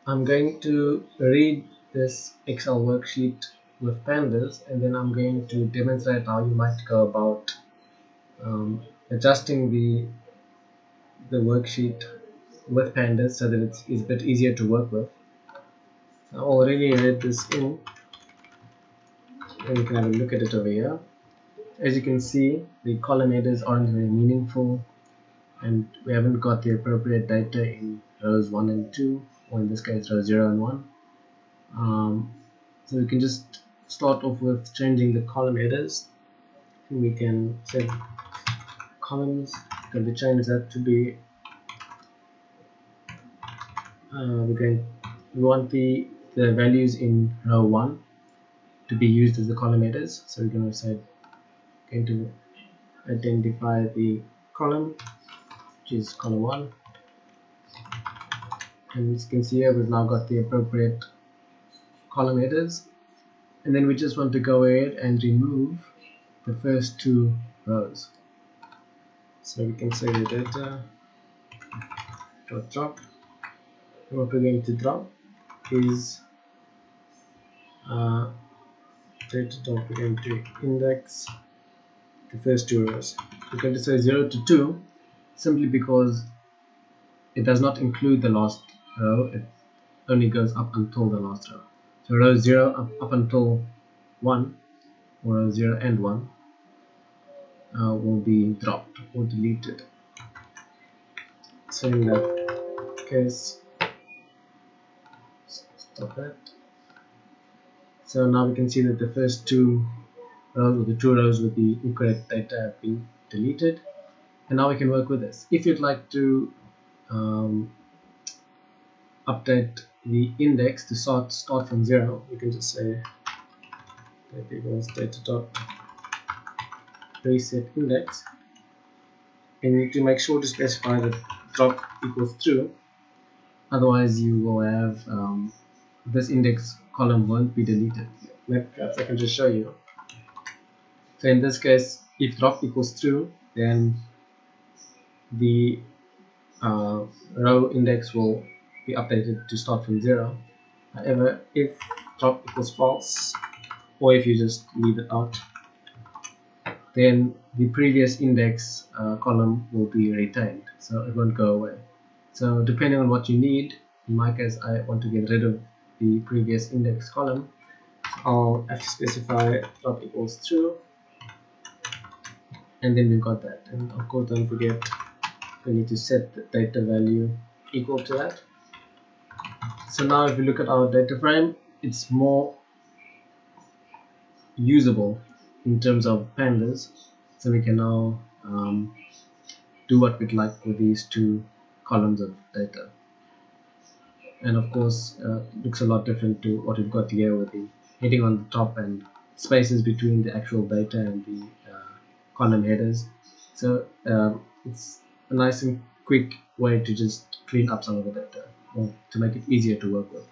I'm going to read this Excel worksheet with Pandas, and then I'm going to demonstrate how you might go about adjusting the worksheet with Pandas so that it's a bit easier to work with. So I already read this in, and you can have a look at it over here. As you can see, the column headers aren't very meaningful, and we haven't got the appropriate data in rows 1 and 2, or in this case rows 0 and 1. So we can just start off with changing the column headers. We can set columns, we change that to be we want the values in row 1 to be used as the column headers. So we're going to say going to identify the column, which is column 1, and as you can see here we've now got the appropriate column headers, and then we just want to go ahead and remove the first 2 rows. So we can say the data dot drop, and what we're going to drop is data dot, we're going to index the first 2 rows. We're going to say 0 to 2 simply because it does not include the last row, it only goes up until the last row. So row 0 up until 1, or row 0 and 1 will be dropped or deleted. So in that case, stop that. So now we can see that the first 2 rows, or the 2 rows with the incorrect data, have been deleted, and now we can work with this. If you'd like to update the index to start from 0, you can just say that equals data dot reset index, and you need to make sure to specify that drop equals true, otherwise you will have this index column won't be deleted. Perhaps I can just show you. So in this case, if drop equals true, then the row index will be updated to start from 0. However, if drop equals false, or if you just leave it out, then the previous index column will be retained, so it won't go away. So depending on what you need, in my case I want to get rid of the previous index column, I'll have to specify drop equals true, and then we've got that. And of course, don't forget we need to set the data value equal to that. So now if we look at our data frame, it's more usable in terms of Pandas, so we can now do what we'd like with these 2 columns of data. And of course, it looks a lot different to what we've got here with the heading on the top and spaces between the actual data and the column headers. So it's a nice and quick way to just clean up some of the data, or to make it easier to work with.